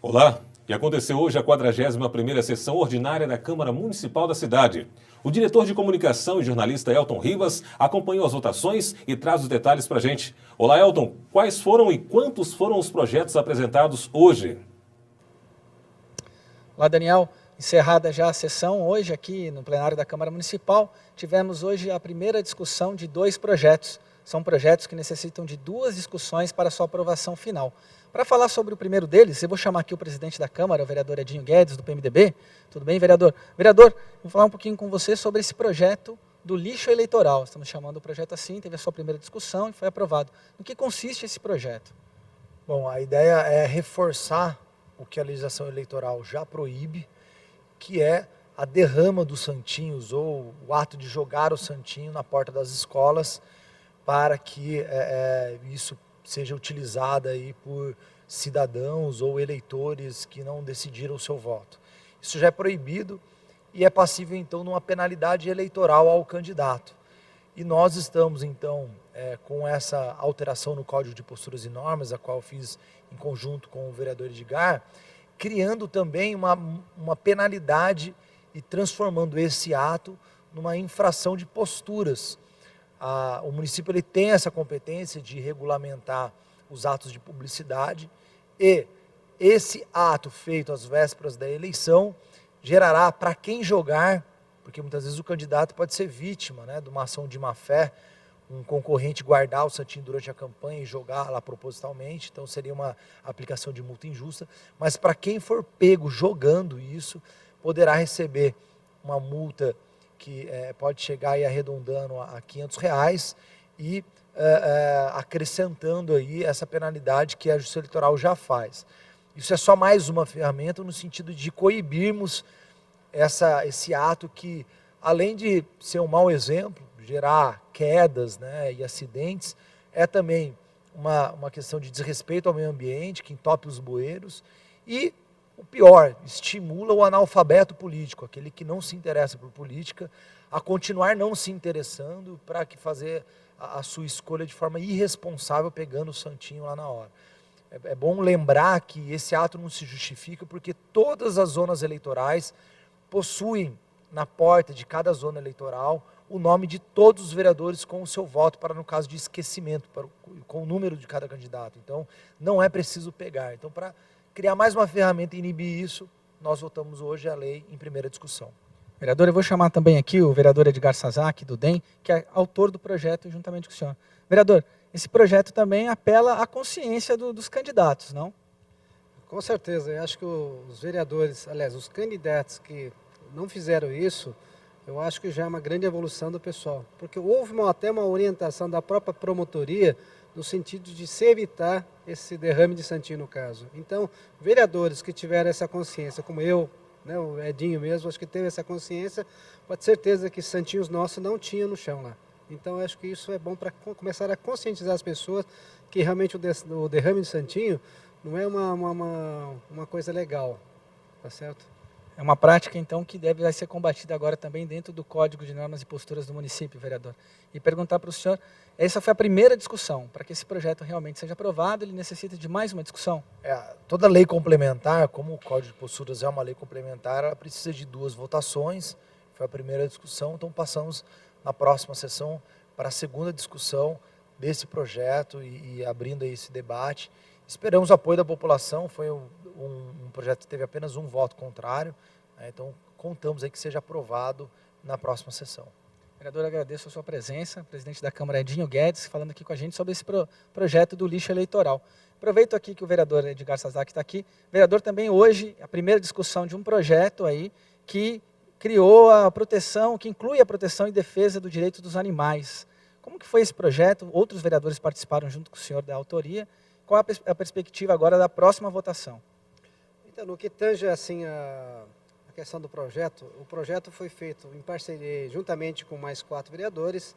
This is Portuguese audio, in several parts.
Olá, e aconteceu hoje a 41ª sessão ordinária da Câmara Municipal da cidade. O diretor de comunicação e jornalista Elton Rivas acompanhou as votações e traz os detalhes para a gente. Olá, Elton, quais foram e quantos foram os projetos apresentados hoje? Olá, Daniel. Encerrada já a sessão, hoje aqui no plenário da Câmara Municipal, tivemos hoje a primeira discussão de 2 projetos. São projetos que necessitam de 2 discussões para sua aprovação final. Para falar sobre o primeiro deles, eu vou chamar aqui o presidente da Câmara, o vereador Edinho Guedes, do PMDB. Tudo bem, vereador? Vereador, vou falar um pouquinho com você sobre esse projeto do lixo eleitoral. Estamos chamando o projeto assim, teve a sua primeira discussão e foi aprovado. No que consiste esse projeto? Bom, a ideia é reforçar o que a legislação eleitoral já proíbe, que é a derrama dos santinhos ou o ato de jogar o santinho na porta das escolas para que isso seja utilizado aí por cidadãos ou eleitores que não decidiram o seu voto. Isso já é proibido e é passível então de uma penalidade eleitoral ao candidato. E nós estamos então com essa alteração no Código de Posturas e Normas, a qual eu fiz em conjunto com o vereador Edgar, criando também uma penalidade e transformando esse ato numa infração de posturas. O município ele tem essa competência de regulamentar os atos de publicidade e esse ato feito às vésperas da eleição gerará para quem jogar, porque muitas vezes o candidato pode ser vítima de uma ação de má-fé, um concorrente guardar o santinho durante a campanha e jogar lá propositalmente, então seria uma aplicação de multa injusta, mas para quem for pego jogando isso, poderá receber uma multa que pode chegar aí arredondando a R$500 e acrescentando aí essa penalidade que a Justiça Eleitoral já faz. Isso é só mais uma ferramenta no sentido de coibirmos esse ato que, além de ser um mau exemplo, gerar quedas e acidentes, é também uma questão de desrespeito ao meio ambiente, que entope os bueiros, e o pior, estimula o analfabeto político, aquele que não se interessa por política, a continuar não se interessando para que fazer a sua escolha de forma irresponsável, pegando o santinho lá na hora. É bom lembrar que esse ato não se justifica porque todas as zonas eleitorais possuem na porta de cada zona eleitoral o nome de todos os vereadores com o seu voto, para no caso de esquecimento, com o número de cada candidato. Então, não é preciso pegar. Então, para criar mais uma ferramenta e inibir isso, nós votamos hoje a lei em primeira discussão. Vereador, eu vou chamar também aqui o vereador Edgar Sazak, do DEM, que é autor do projeto juntamente com o senhor. Vereador, esse projeto também apela à consciência dos candidatos, não? Com certeza, eu acho que os vereadores, aliás, os candidatos que não fizeram isso, eu acho que já é uma grande evolução do pessoal, porque houve até uma orientação da própria promotoria no sentido de se evitar esse derrame de santinho no caso. Então, vereadores que tiveram essa consciência, como eu, o Edinho mesmo, acho que teve essa consciência, pode ter certeza que santinhos nossos não tinha no chão lá. Então, eu acho que isso é bom para começar a conscientizar as pessoas que realmente o derrame de santinho não é uma coisa legal, tá certo? É uma prática, então, que vai ser combatida agora também dentro do Código de Normas e Posturas do município, vereador. E perguntar para o senhor, essa foi a primeira discussão. Para que esse projeto realmente seja aprovado, ele necessita de mais uma discussão? Toda lei complementar, como o Código de Posturas é uma lei complementar, ela precisa de 2 votações. Foi a primeira discussão, então passamos na próxima sessão para a segunda discussão desse projeto e abrindo aí esse debate. Esperamos o apoio da população, foi um projeto que teve apenas um voto contrário, então contamos aí que seja aprovado na próxima sessão. Vereador, agradeço a sua presença, presidente da Câmara Edinho Guedes, falando aqui com a gente sobre esse projeto do lixo eleitoral. Aproveito aqui que o vereador Edgar Sazak está aqui. Vereador, também hoje, a primeira discussão de um projeto aí que criou a proteção, que inclui a proteção e defesa do direito dos animais. Como que foi esse projeto? Outros vereadores participaram junto com o senhor da autoria. Qual a perspectiva agora da próxima votação? Então, no que tange assim, a questão do projeto, o projeto foi feito em parceria, juntamente com mais 4 vereadores,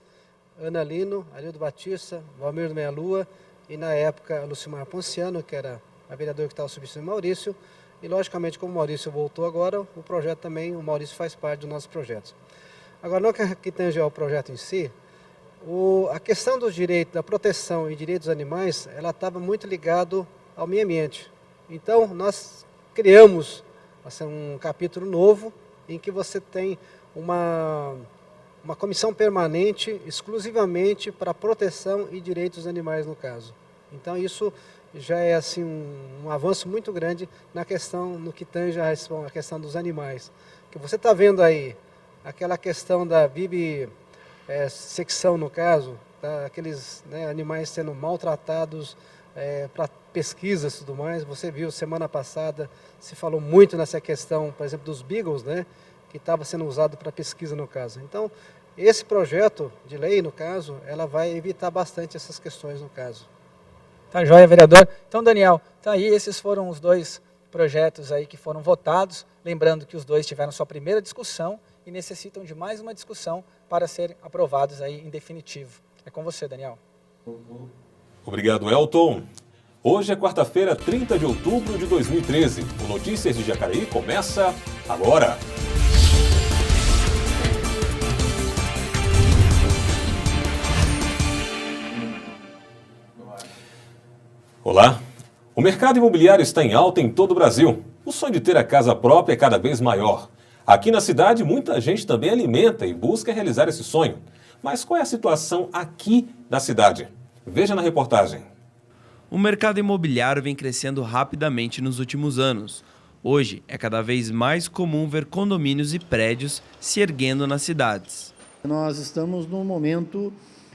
Ana Lino, Arildo Batista, Valmir do Meia Lua e, na época, Lucimar Ponciano, que era a vereadora que estava substituindo o Maurício. E, logicamente, como o Maurício voltou agora, o projeto também, o Maurício faz parte dos nossos projetos. Agora, no que tange ao projeto em si, a questão do direito, da proteção e direitos dos animais, ela estava muito ligado ao meio ambiente. Então, nós criamos assim, um capítulo novo em que você tem uma comissão permanente exclusivamente para proteção e direitos dos animais no caso. Então isso já é assim um avanço muito grande na questão, no que tange a questão dos animais. Que você está vendo aí, aquela questão da vivisecção no caso, aqueles animais sendo maltratados para pesquisas e tudo mais. Você viu semana passada, se falou muito nessa questão, por exemplo, dos beagles, que estava sendo usado para pesquisa no caso. Então, esse projeto de lei, no caso, ela vai evitar bastante essas questões no caso. Tá joia, vereador. Então, Daniel, tá aí, esses foram os dois projetos aí que foram votados. Lembrando que os dois tiveram sua primeira discussão e necessitam de mais uma discussão para serem aprovados aí em definitivo. É com você, Daniel. Obrigado, Elton. Hoje é quarta-feira, 30 de outubro de 2013. O Notícias de Jacareí começa agora. Olá. O mercado imobiliário está em alta em todo o Brasil. O sonho de ter a casa própria é cada vez maior. Aqui na cidade, muita gente também alimenta e busca realizar esse sonho. Mas qual é a situação aqui da cidade? Veja na reportagem. O mercado imobiliário vem crescendo rapidamente nos últimos anos. Hoje, é cada vez mais comum ver condomínios e prédios se erguendo nas cidades. Nós estamos num momento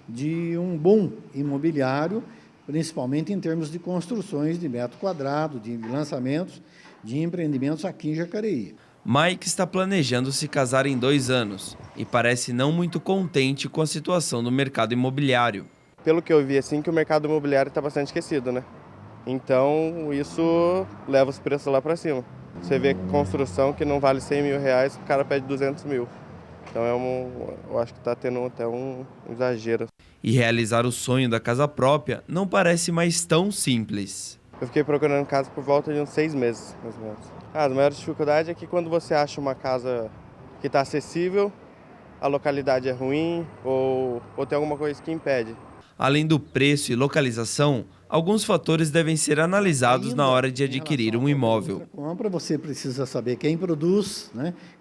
de um boom imobiliário, principalmente em termos de construções de metro quadrado, de lançamentos de empreendimentos aqui em Jacareí. Mike está planejando se casar em 2 anos e parece não muito contente com a situação do mercado imobiliário. Pelo que eu vi, assim, que o mercado imobiliário está bastante aquecido, né? Então, isso leva os preços lá para cima. Você vê construção que não vale 100 mil reais, o cara pede 200 mil. Então, eu acho que está tendo até um exagero. E realizar o sonho da casa própria não parece mais tão simples. Eu fiquei procurando casa por volta de uns 6 meses, mais ou menos. A maior dificuldade é que quando você acha uma casa que está acessível, a localidade é ruim ou tem alguma coisa que impede. Além do preço e localização, alguns fatores devem ser analisados na hora de adquirir um imóvel. Compra, você precisa saber quem produz,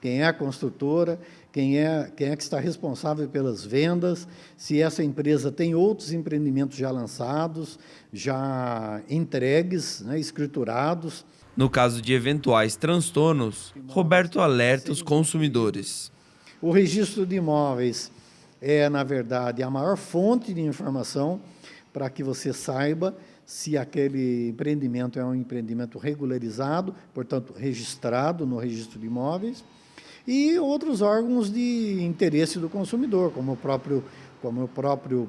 quem é a construtora, quem é que está responsável pelas vendas, se essa empresa tem outros empreendimentos já lançados, já entregues, escriturados. No caso de eventuais transtornos, Roberto alerta os consumidores. O registro de imóveis é, na verdade, a maior fonte de informação para que você saiba se aquele empreendimento é um empreendimento regularizado, portanto, registrado no registro de imóveis, e outros órgãos de interesse do consumidor, como o próprio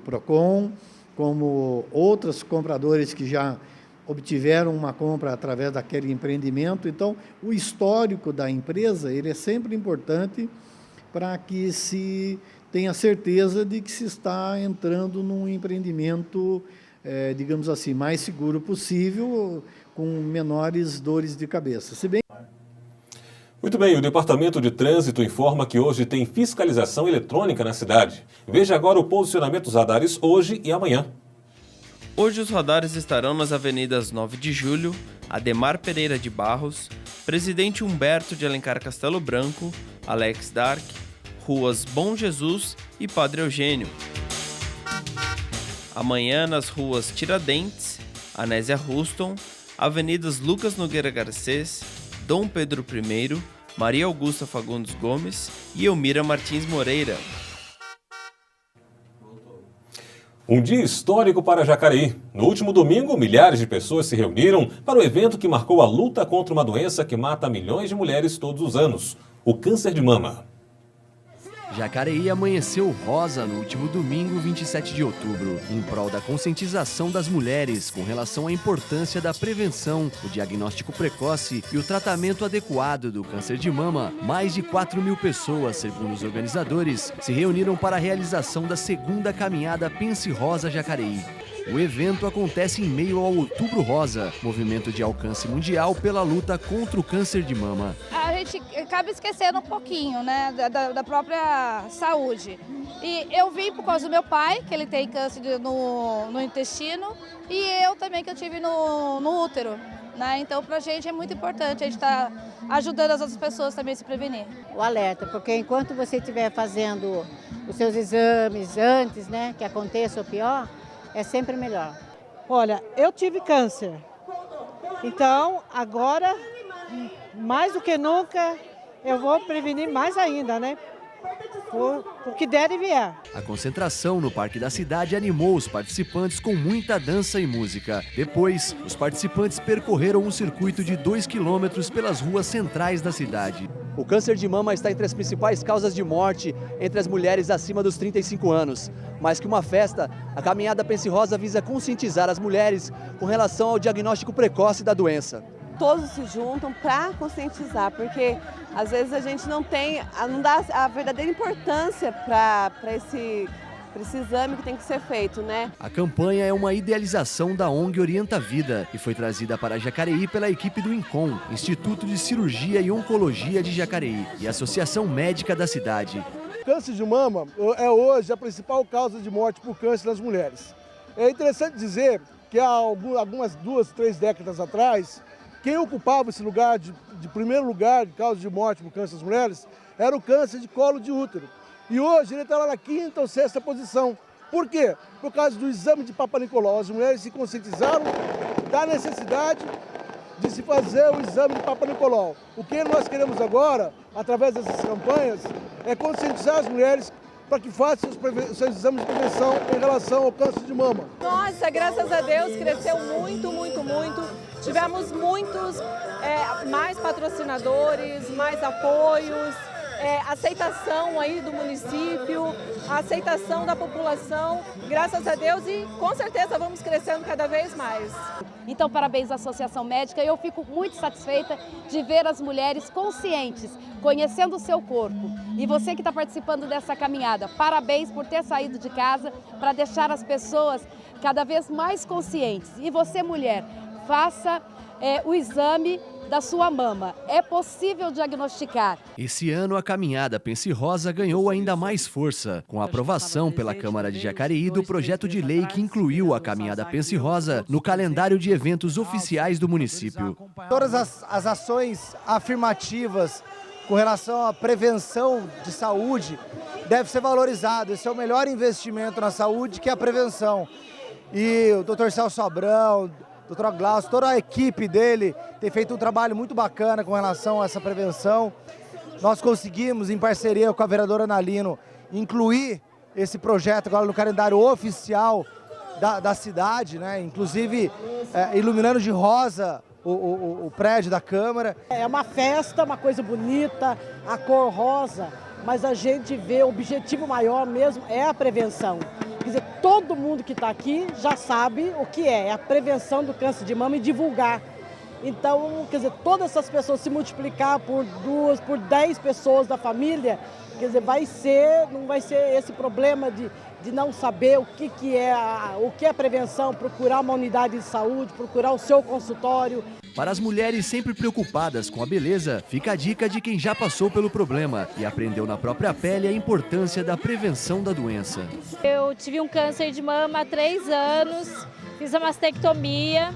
PROCON, como outros compradores que já obtiveram uma compra através daquele empreendimento. Então, o histórico da empresa ele é sempre importante para que se tenha certeza de que se está entrando num empreendimento, digamos assim, mais seguro possível, com menores dores de cabeça. Muito bem, o Departamento de Trânsito informa que hoje tem fiscalização eletrônica na cidade. Veja agora o posicionamento dos radares hoje e amanhã. Hoje os radares estarão nas avenidas 9 de Julho, Ademar Pereira de Barros, Presidente Humberto de Alencar Castelo Branco, Alex Dark, ruas Bom Jesus e Padre Eugênio. Amanhã nas ruas Tiradentes, Anésia Ruston, avenidas Lucas Nogueira Garcês, Dom Pedro I, Maria Augusta Fagundes Gomes e Elmira Martins Moreira. Um dia histórico para Jacareí. No último domingo, milhares de pessoas se reuniram para o evento que marcou a luta contra uma doença que mata milhões de mulheres todos os anos, o câncer de mama. Jacareí amanheceu rosa no último domingo, 27 de outubro, em prol da conscientização das mulheres com relação à importância da prevenção, o diagnóstico precoce e o tratamento adequado do câncer de mama. Mais de 4.000 pessoas, segundo os organizadores, se reuniram para a realização da segunda caminhada Pense Rosa Jacareí. O evento acontece em meio ao Outubro Rosa, movimento de alcance mundial pela luta contra o câncer de mama. A gente acaba esquecendo um pouquinho, da própria saúde. E eu vim por causa do meu pai, que ele tem câncer no intestino, e eu também, que eu tive no útero. né? Então, para a gente é muito importante a gente estar ajudando as outras pessoas também a se prevenir. O alerta, porque enquanto você estiver fazendo os seus exames antes, né, que aconteça o pior, é sempre melhor. Olha, eu tive câncer, então agora, mais do que nunca, eu vou prevenir mais ainda, né? O que der e vier. A concentração no Parque da Cidade animou os participantes com muita dança e música. Depois, os participantes percorreram um circuito de 2 quilômetros pelas ruas centrais da cidade. O câncer de mama está entre as principais causas de morte entre as mulheres acima dos 35 anos. Mais que uma festa, a caminhada Pense Rosa visa conscientizar as mulheres com relação ao diagnóstico precoce da doença. Todos se juntam para conscientizar, porque às vezes a gente não dá a verdadeira importância para esse exame que tem que ser feito, né? A campanha é uma idealização da ONG Orienta Vida e foi trazida para Jacareí pela equipe do INCOM, Instituto de Cirurgia e Oncologia de Jacareí, e Associação Médica da cidade. Câncer de mama é hoje a principal causa de morte por câncer nas mulheres. É interessante dizer que há algumas 2, 3 décadas atrás, quem ocupava esse lugar de primeiro lugar de causa de morte por câncer das mulheres era o câncer de colo de útero. E hoje ele está lá na 5ª ou 6ª posição. Por quê? Por causa do exame de Papa Nicolau. As mulheres se conscientizaram da necessidade de se fazer o exame de Papa Nicolau. O que nós queremos agora, através dessas campanhas, é conscientizar as mulheres para que façam os seus exames de prevenção em relação ao câncer de mama. Nossa, graças a Deus, cresceu muito, muito, muito. Tivemos muitos mais patrocinadores, mais apoios, aceitação aí do município, aceitação da população, graças a Deus, e com certeza vamos crescendo cada vez mais. Então, parabéns à Associação Médica. Eu fico muito satisfeita de ver as mulheres conscientes, conhecendo o seu corpo. E você que está participando dessa caminhada, parabéns por ter saído de casa para deixar as pessoas cada vez mais conscientes. E você, mulher, faça o exame da sua mama. É possível diagnosticar. Esse ano, a caminhada Pense Rosa ganhou ainda mais força, com a aprovação pela Câmara de Jacareí do projeto de lei que incluiu a caminhada Pense Rosa no calendário de eventos oficiais do município. Todas as ações afirmativas com relação à prevenção de saúde deve ser valorizado. Esse é o melhor investimento na saúde, que é a prevenção. E o Dr. Celso Abrão, Dr. Glaucio, toda a equipe dele tem feito um trabalho muito bacana com relação a essa prevenção. Nós conseguimos, em parceria com a vereadora Ana Lino, incluir esse projeto agora no calendário oficial da cidade, né? Inclusive iluminando de rosa o prédio da Câmara. É uma festa, uma coisa bonita, a cor rosa, mas a gente vê o objetivo maior mesmo é a prevenção. Quer dizer, todo mundo que está aqui já sabe o que é a prevenção do câncer de mama e divulgar. Então, quer dizer, todas essas pessoas se multiplicar por 2, por 10 pessoas da família, quer dizer, não vai ser esse problema de não saber o que é a prevenção, procurar uma unidade de saúde, procurar o seu consultório. Para as mulheres sempre preocupadas com a beleza, fica a dica de quem já passou pelo problema e aprendeu na própria pele a importância da prevenção da doença. Eu tive um câncer de mama há 3 anos, fiz a mastectomia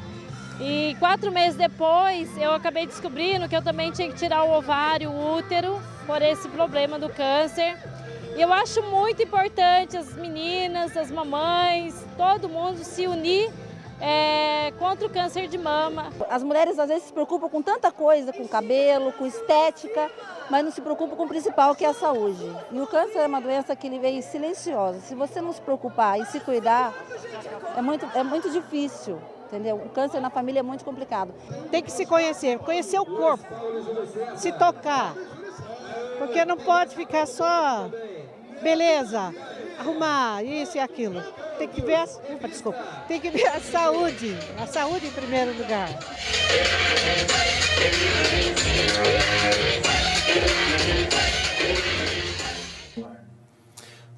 e 4 meses depois eu acabei descobrindo que eu também tinha que tirar o ovário, o útero, por esse problema do câncer. E eu acho muito importante as meninas, as mamães, todo mundo se unir contra o câncer de mama. As mulheres às vezes se preocupam com tanta coisa, com cabelo, com estética, mas não se preocupam com o principal, que é a saúde. E o câncer é uma doença que ele veio silenciosa. Se você não se preocupar e se cuidar, é muito difícil, entendeu? O câncer na família é muito complicado. Tem que se conhecer o corpo, se tocar, porque não pode ficar só beleza, arrumar isso e aquilo. Tem que ver tem que ver a saúde em primeiro lugar.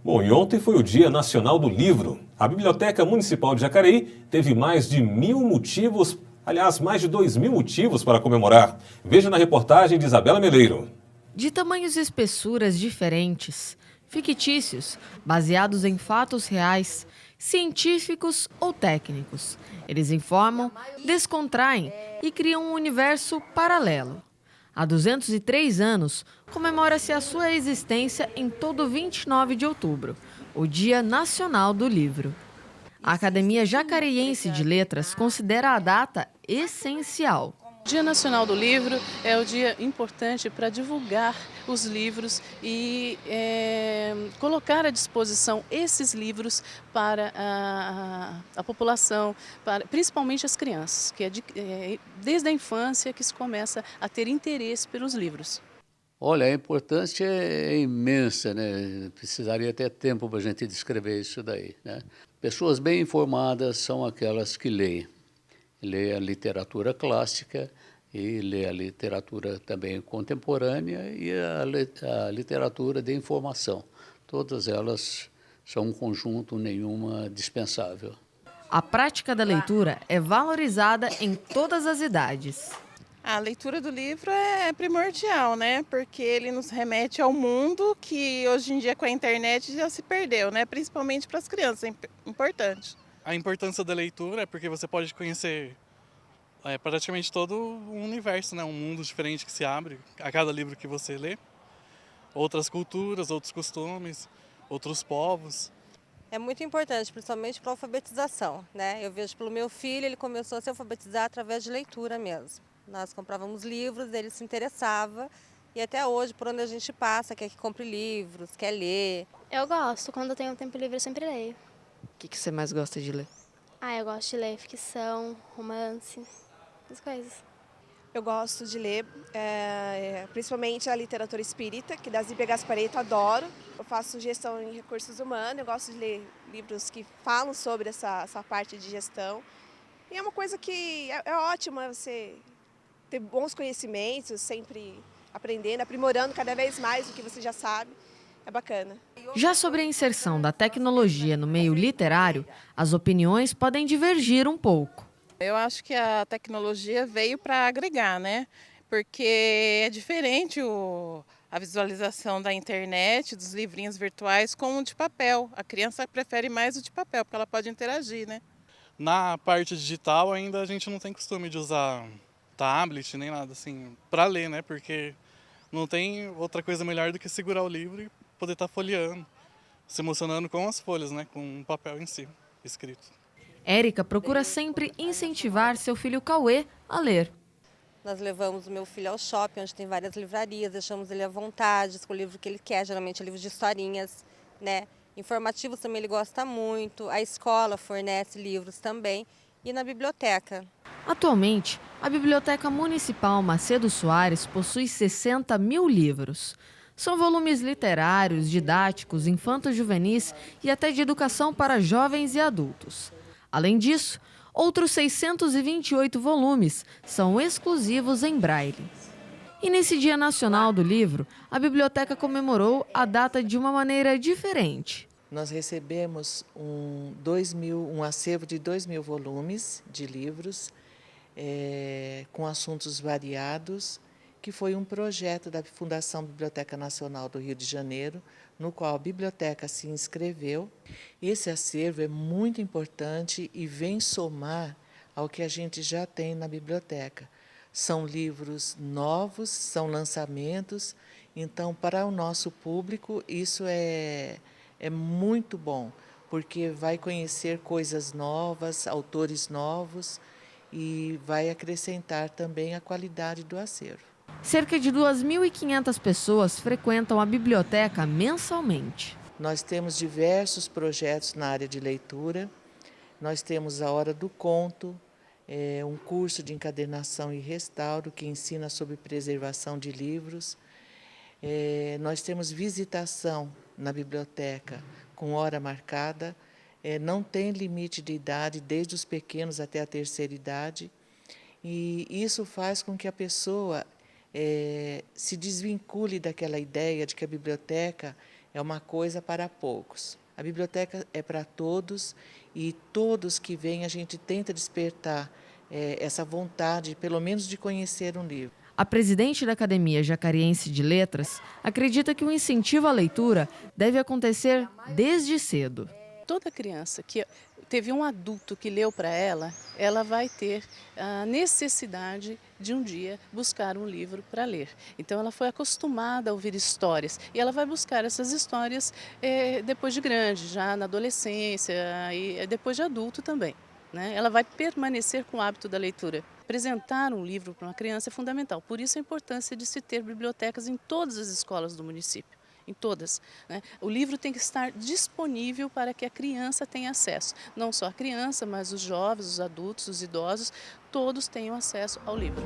Bom, e ontem foi o Dia Nacional do Livro. A Biblioteca Municipal de Jacareí teve mais de 1.000 motivos, aliás, mais de 2.000 motivos para comemorar. Veja na reportagem de Isabela Meleiro. De tamanhos e espessuras diferentes, fictícios, baseados em fatos reais, científicos ou técnicos. Eles informam, descontraem e criam um universo paralelo. Há 203 anos, comemora-se a sua existência em todo 29 de outubro, o Dia Nacional do Livro. A Academia Jacareiense de Letras considera a data essencial. O Dia Nacional do Livro é o dia importante para divulgar os livros e colocar à disposição esses livros para a população, principalmente as crianças, que é desde a infância que se começa a ter interesse pelos livros. Olha, a importância é imensa, né? Precisaria ter tempo para a gente descrever isso daí, né? Pessoas bem informadas são aquelas que leem. Lê a literatura clássica e lê a literatura também contemporânea e a literatura de informação. Todas elas são um conjunto, nenhuma dispensável. A prática da leitura é valorizada em todas as idades. A leitura do livro é primordial, né? Porque ele nos remete ao mundo que hoje em dia com a internet já se perdeu, né? Principalmente para as crianças, é importante. A importância da leitura é porque você pode conhecer praticamente todo o universo, né? Um mundo diferente que se abre a cada livro que você lê. Outras culturas, outros costumes, outros povos. É muito importante, principalmente para a alfabetização, né? Eu vejo pelo meu filho, ele começou a se alfabetizar através de leitura mesmo. Nós comprávamos livros, ele se interessava e até hoje, por onde a gente passa, quer que compre livros, quer ler. Eu gosto, quando eu tenho tempo livre eu sempre leio. O que você mais gosta de ler? Eu gosto de ler ficção, romance, essas coisas. Eu gosto de ler, principalmente a literatura espírita, que da Zíbia Gasparetto, adoro. Eu faço gestão em recursos humanos, eu gosto de ler livros que falam sobre essa parte de gestão. E é uma coisa que é ótima você ter bons conhecimentos, sempre aprendendo, aprimorando cada vez mais o que você já sabe. É bacana. Já sobre a inserção da tecnologia no meio literário, as opiniões podem divergir um pouco. Eu acho que a tecnologia veio para agregar, né? Porque é diferente a visualização da internet, dos livrinhos virtuais, com o de papel. A criança prefere mais o de papel, porque ela pode interagir, né? Na parte digital ainda a gente não tem costume de usar tablet nem nada assim para ler, né? Porque não tem outra coisa melhor do que segurar o livro e poder estar folheando, se emocionando com as folhas, né? Com o papel em si, escrito. Érica procura sempre incentivar seu filho Cauê a ler. Nós levamos o meu filho ao shopping, onde tem várias livrarias, deixamos ele à vontade, escolhe o livro que ele quer, geralmente é livro de historinhas, né? Informativos também ele gosta muito, a escola fornece livros também e na biblioteca. Atualmente, a Biblioteca Municipal Macedo Soares possui 60 mil livros. São volumes literários, didáticos, infanto-juvenis e até de educação para jovens e adultos. Além disso, outros 628 volumes são exclusivos em braille. E nesse Dia Nacional do Livro, a biblioteca comemorou a data de uma maneira diferente. Nós recebemos um acervo de 2.000 volumes de livros com assuntos variados, que foi um projeto da Fundação Biblioteca Nacional do Rio de Janeiro, no qual a biblioteca se inscreveu. Esse acervo é muito importante e vem somar ao que a gente já tem na biblioteca. São livros novos, são lançamentos, então para o nosso público isso é muito bom, porque vai conhecer coisas novas, autores novos e vai acrescentar também a qualidade do acervo. Cerca de 2.500 pessoas frequentam a biblioteca mensalmente. Nós temos diversos projetos na área de leitura. Nós temos a Hora do Conto, um curso de encadernação e restauro que ensina sobre preservação de livros. Nós temos visitação na biblioteca com hora marcada. Não tem limite de idade, desde os pequenos até a terceira idade. E isso faz com que a pessoa se desvincule daquela ideia de que a biblioteca é uma coisa para poucos. A biblioteca é para todos e todos que vêm a gente tenta despertar essa vontade, pelo menos de conhecer um livro. A presidente da Academia Jacariense de Letras acredita que o incentivo à leitura deve acontecer desde cedo. toda criança que teve um adulto que leu para ela, ela vai ter a necessidade de um dia buscar um livro para ler. Então ela foi acostumada a ouvir histórias e ela vai buscar essas histórias depois de grande, já na adolescência e depois de adulto também, né? Ela vai permanecer com o hábito da leitura. Apresentar um livro para uma criança é fundamental, por isso a importância de se ter bibliotecas em todas as escolas do município. Em todas, né? O livro tem que estar disponível para que a criança tenha acesso. Não só a criança, mas os jovens, os adultos, os idosos, todos tenham acesso ao livro.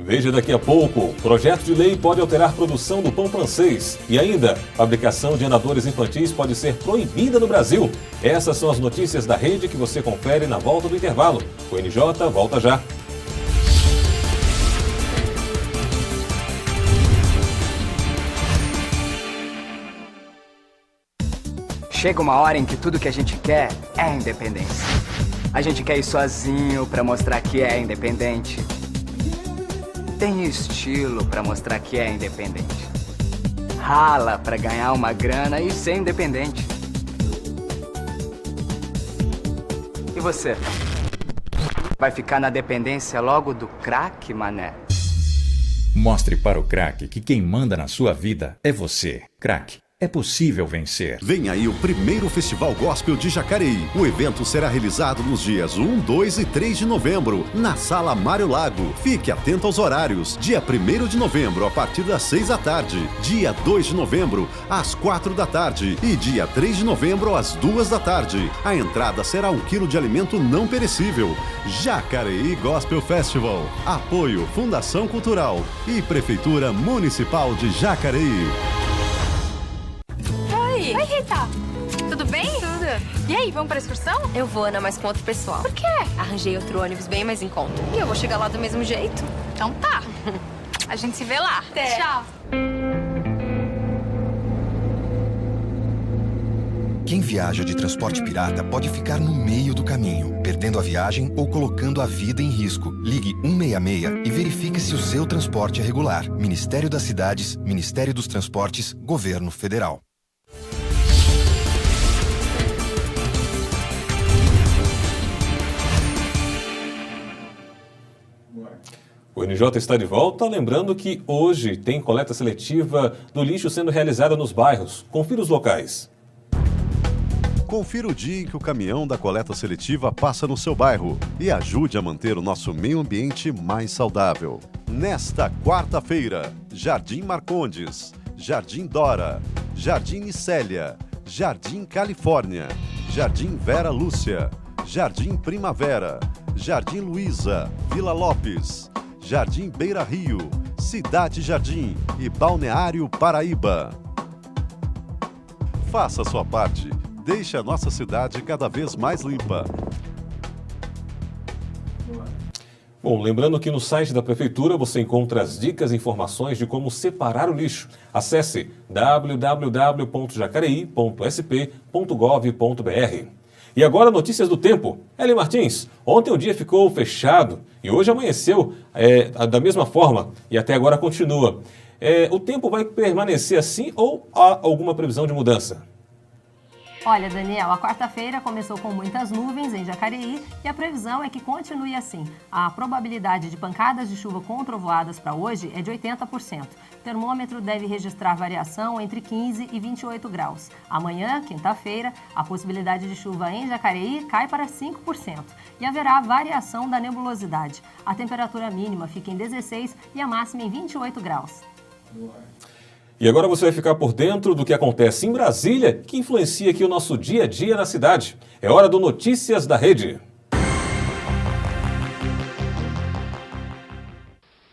Veja daqui a pouco, projeto de lei pode alterar a produção do pão francês. E ainda, fabricação de andadores infantis pode ser proibida no Brasil. Essas são as notícias da rede que você confere na volta do intervalo. O NJ volta já. Chega uma hora em que tudo que a gente quer é independência. A gente quer ir sozinho pra mostrar que é independente. Tem estilo pra mostrar que é independente. Rala pra ganhar uma grana e ser independente. E você? Vai ficar na dependência logo do crack, mané? Mostre para o crack que quem manda na sua vida é você. Crack. É possível vencer. Vem aí o primeiro Festival Gospel de Jacareí. O evento será realizado nos dias 1, 2 e 3 de novembro, na Sala Mário Lago. Fique atento aos horários. Dia 1º de novembro, a partir das 6 da tarde. Dia 2 de novembro, às 4 da tarde. E dia 3 de novembro, às 2 da tarde. A entrada será 1 quilo de alimento não perecível. Jacareí Gospel Festival. Apoio Fundação Cultural e Prefeitura Municipal de Jacareí. Oi, Rita. Tudo bem? Tudo. E aí, vamos pra excursão? Eu vou, Ana, mas com outro pessoal. Por quê? Arranjei outro ônibus bem mais em conta. E eu vou chegar lá do mesmo jeito. Então tá. A gente se vê lá. Até. Tchau. Quem viaja de transporte pirata pode ficar no meio do caminho, perdendo a viagem ou colocando a vida em risco. Ligue 166 e verifique se o seu transporte é regular. Ministério das Cidades, Ministério dos Transportes, Governo Federal. O NJ está de volta, lembrando que hoje tem coleta seletiva do lixo sendo realizada nos bairros. Confira os locais. Confira o dia em que o caminhão da coleta seletiva passa no seu bairro e ajude a manter o nosso meio ambiente mais saudável. Nesta quarta-feira, Jardim Marcondes, Jardim Dora, Jardim Nicélia, Jardim Califórnia, Jardim Vera Lúcia, Jardim Primavera, Jardim Luísa, Vila Lopes, Jardim Beira Rio, Cidade Jardim e Balneário Paraíba. Faça a sua parte. Deixe a nossa cidade cada vez mais limpa. Bom, lembrando que no site da Prefeitura você encontra as dicas e informações de como separar o lixo. Acesse www.jacareí.sp.gov.br. E agora notícias do tempo. Eli Martins, ontem o dia ficou fechado e hoje amanheceu da mesma forma e até agora continua. O tempo vai permanecer assim ou há alguma previsão de mudança? Olha, Daniel, a quarta-feira começou com muitas nuvens em Jacareí e a previsão é que continue assim. A probabilidade de pancadas de chuva com trovoadas para hoje é de 80%. O termômetro deve registrar variação entre 15 e 28 graus. Amanhã, quinta-feira, a possibilidade de chuva em Jacareí cai para 5% e haverá variação da nebulosidade. A temperatura mínima fica em 16 e a máxima em 28 graus. E agora você vai ficar por dentro do que acontece em Brasília, que influencia aqui o nosso dia a dia na cidade. É hora do Notícias da Rede.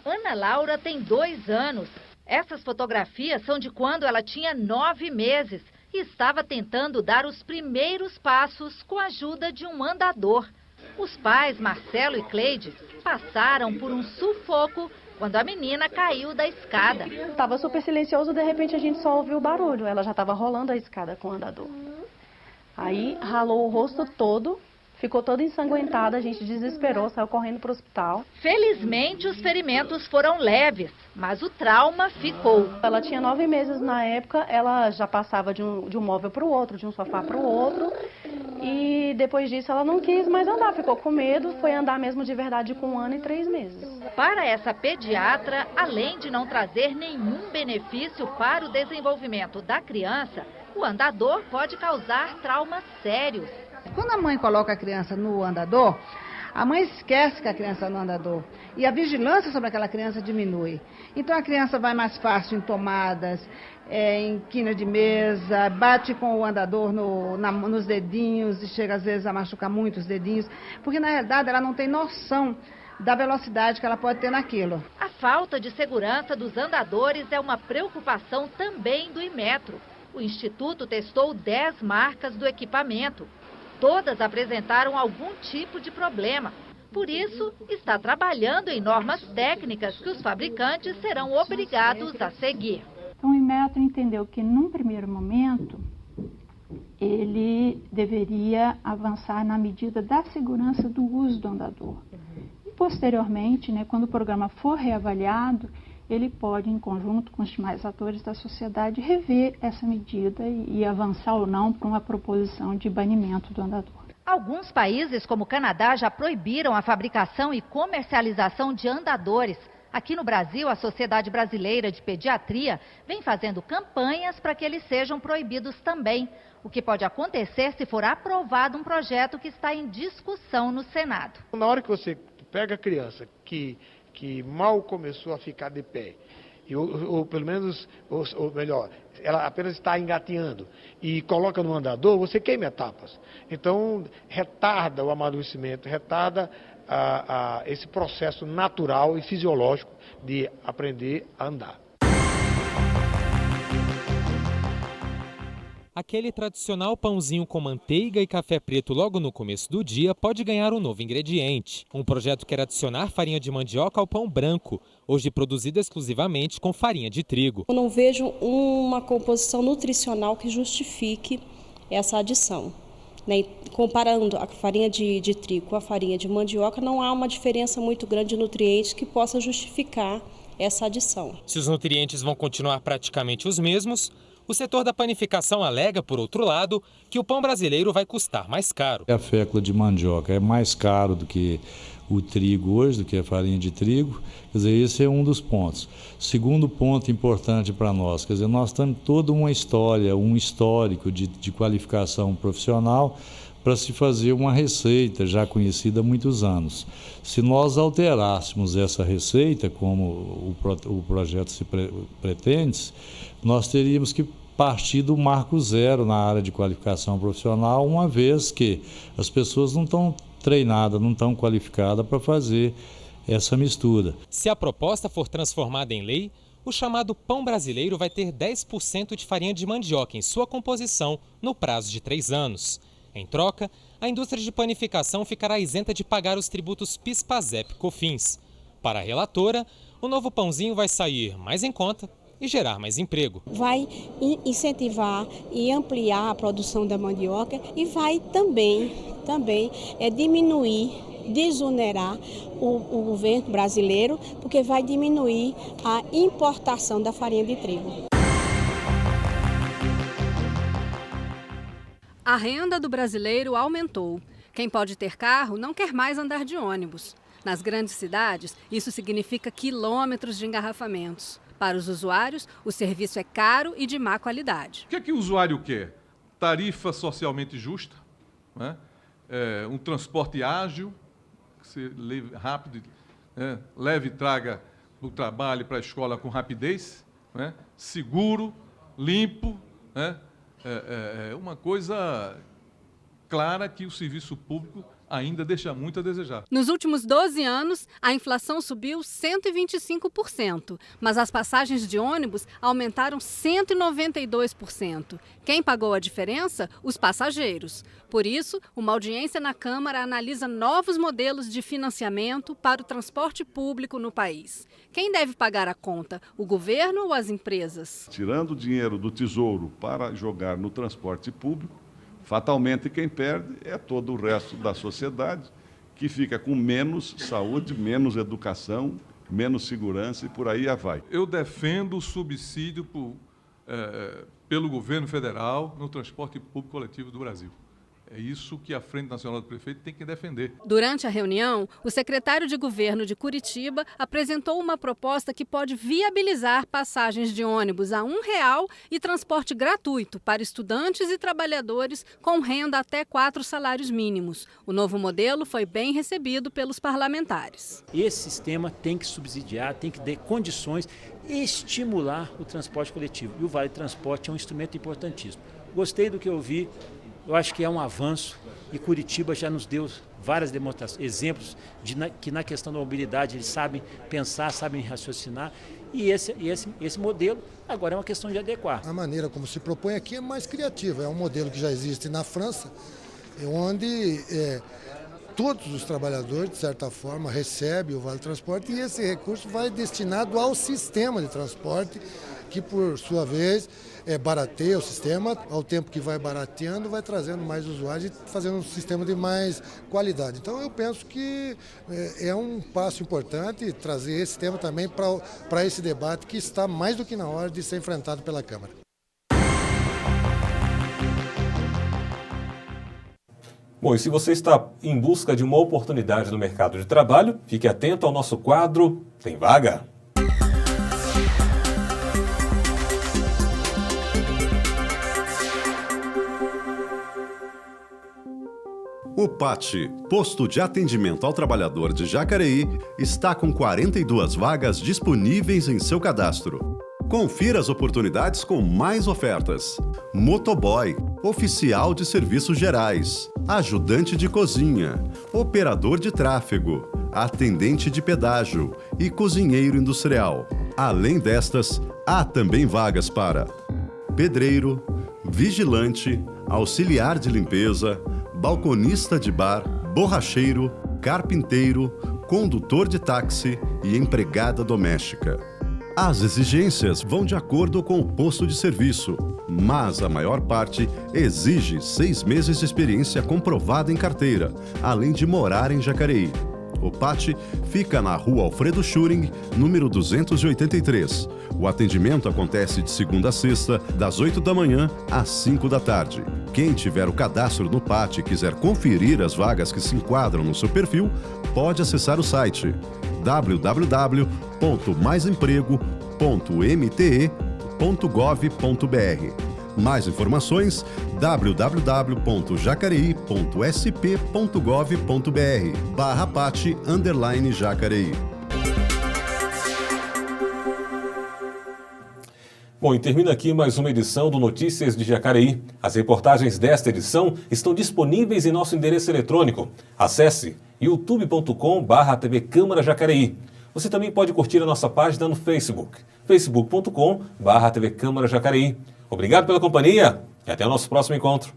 Ana Laura tem 2 anos. Essas fotografias são de quando ela tinha 9 meses e estava tentando dar os primeiros passos com a ajuda de um andador. Os pais, Marcelo e Cleide, passaram por um sufoco quando a menina caiu da escada. Estava super silencioso, de repente a gente só ouviu o barulho. Ela já estava rolando a escada com o andador. Aí ralou o rosto todo ficou toda ensanguentada, a gente desesperou, saiu correndo para o hospital. Felizmente, os ferimentos foram leves, mas o trauma ficou. Ela tinha 9 meses na época, ela já passava de um móvel para o outro, de um sofá para o outro. E depois disso ela não quis mais andar, ficou com medo, foi andar mesmo de verdade com 1 ano e 3 meses. Para essa pediatra, além de não trazer nenhum benefício para o desenvolvimento da criança, o andador pode causar traumas sérios. Quando a mãe coloca a criança no andador, a mãe esquece que a criança está no andador e a vigilância sobre aquela criança diminui. Então a criança vai mais fácil em tomadas, em quina de mesa, bate com o andador nos dedinhos e chega às vezes a machucar muito os dedinhos, porque na realidade ela não tem noção da velocidade que ela pode ter naquilo. A falta de segurança dos andadores é uma preocupação também do Inmetro. O Instituto testou 10 marcas do equipamento. Todas apresentaram algum tipo de problema. Por isso, está trabalhando em normas técnicas que os fabricantes serão obrigados a seguir. Então, o Inmetro entendeu que, num primeiro momento, ele deveria avançar na medida da segurança do uso do andador. E, posteriormente, quando o programa for reavaliado, ele pode, em conjunto com os demais atores da sociedade, rever essa medida e avançar ou não para uma proposição de banimento do andador. Alguns países, como o Canadá, já proibiram a fabricação e comercialização de andadores. Aqui no Brasil, a Sociedade Brasileira de Pediatria vem fazendo campanhas para que eles sejam proibidos também. O que pode acontecer se for aprovado um projeto que está em discussão no Senado. Na hora que você pega a criança que mal começou a ficar de pé, ou pelo menos, ou melhor, ela apenas está engateando e coloca no andador, você queima etapas. Então, retarda o amadurecimento, retarda esse processo natural e fisiológico de aprender a andar. Aquele tradicional pãozinho com manteiga e café preto logo no começo do dia pode ganhar um novo ingrediente. Um projeto quer adicionar farinha de mandioca ao pão branco, hoje produzido exclusivamente com farinha de trigo. Eu não vejo uma composição nutricional que justifique essa adição. Comparando a farinha de trigo com a farinha de mandioca, não há uma diferença muito grande de nutrientes que possa justificar essa adição. Se os nutrientes vão continuar praticamente os mesmos, o setor da panificação alega, por outro lado, que o pão brasileiro vai custar mais caro. A fécula de mandioca é mais caro do que o trigo hoje, do que a farinha de trigo. Quer dizer, esse é um dos pontos. Segundo ponto importante para nós, quer dizer, nós temos toda uma história, um histórico de qualificação profissional para se fazer uma receita já conhecida há muitos anos. Se nós alterássemos essa receita, como o projeto se pretende, nós teríamos que partir do marco zero na área de qualificação profissional, uma vez que as pessoas não estão treinadas, não estão qualificadas para fazer essa mistura. Se a proposta for transformada em lei, o chamado pão brasileiro vai ter 10% de farinha de mandioca em sua composição no prazo de 3 anos. Em troca, a indústria de panificação ficará isenta de pagar os tributos PIS, PASEP e COFINS. Para a relatora, o novo pãozinho vai sair mais em conta e gerar mais emprego. Vai incentivar e ampliar a produção da mandioca e vai também diminuir, desonerar o governo brasileiro, porque vai diminuir a importação da farinha de trigo. A renda do brasileiro aumentou. Quem pode ter carro não quer mais andar de ônibus. Nas grandes cidades, isso significa quilômetros de engarrafamentos. Para os usuários, o serviço é caro e de má qualidade. O que o usuário quer? Tarifa socialmente justa, né? Um transporte ágil, que se leve rápido, leve e traga para o trabalho, para a escola com rapidez, né? Seguro, limpo, né? Uma coisa clara que o serviço público ainda deixa muito a desejar. Nos últimos 12 anos, a inflação subiu 125%, mas as passagens de ônibus aumentaram 192%. Quem pagou a diferença? Os passageiros. Por isso, uma audiência na Câmara analisa novos modelos de financiamento para o transporte público no país. Quem deve pagar a conta? O governo ou as empresas? Tirando o dinheiro do Tesouro para jogar no transporte público, Fatalmente, quem perde é todo o resto da sociedade, que fica com menos saúde, menos educação, menos segurança e por aí vai. Eu defendo o subsídio pelo governo federal no transporte público coletivo do Brasil. É isso que a Frente Nacional do Prefeito tem que defender. Durante a reunião, o secretário de Governo de Curitiba apresentou uma proposta que pode viabilizar passagens de ônibus a R$1 e transporte gratuito para estudantes e trabalhadores com renda até 4 salários mínimos. O novo modelo foi bem recebido pelos parlamentares. Esse sistema tem que subsidiar, tem que dar condições e estimular o transporte coletivo. E o Vale Transporte é um instrumento importantíssimo. Gostei do que eu vi. Eu acho que é um avanço e Curitiba já nos deu várias demonstrações, exemplos que na questão da mobilidade eles sabem pensar, sabem raciocinar e esse modelo agora é uma questão de adequar. A maneira como se propõe aqui é mais criativa, é um modelo que já existe na França, onde todos os trabalhadores, de certa forma, recebem o Vale Transporte e esse recurso vai destinado ao sistema de transporte, que por sua vez barateia o sistema, ao tempo que vai barateando, vai trazendo mais usuários e fazendo um sistema de mais qualidade. Então eu penso que é um passo importante trazer esse tema também para esse debate que está mais do que na hora de ser enfrentado pela Câmara. Bom, e se você está em busca de uma oportunidade no mercado de trabalho, fique atento ao nosso quadro Tem Vaga? O PAT, Posto de Atendimento ao Trabalhador de Jacareí, está com 42 vagas disponíveis em seu cadastro. Confira as oportunidades com mais ofertas: motoboy, oficial de serviços gerais, ajudante de cozinha, operador de tráfego, atendente de pedágio e cozinheiro industrial. Além destas, há também vagas para pedreiro, vigilante, auxiliar de limpeza, balconista de bar, borracheiro, carpinteiro, condutor de táxi e empregada doméstica. As exigências vão de acordo com o posto de serviço, mas a maior parte exige 6 meses de experiência comprovada em carteira, além de morar em Jacareí. O PAT fica na Rua Alfredo Schuring, número 283. O atendimento acontece de segunda a sexta, das 8 da manhã às 5 da tarde. Quem tiver o cadastro no PAT e quiser conferir as vagas que se enquadram no seu perfil, pode acessar o site www.maisemprego.mte.gov.br. Mais informações, www.jacareí.sp.gov.br/PAT_Jacareí. Bom, e termina aqui mais uma edição do Notícias de Jacareí. As reportagens desta edição estão disponíveis em nosso endereço eletrônico. Acesse youtube.com/TV Câmara Jacareí. Você também pode curtir a nossa página no Facebook, facebook.com/TV Câmara Jacareí. Obrigado pela companhia e até o nosso próximo encontro.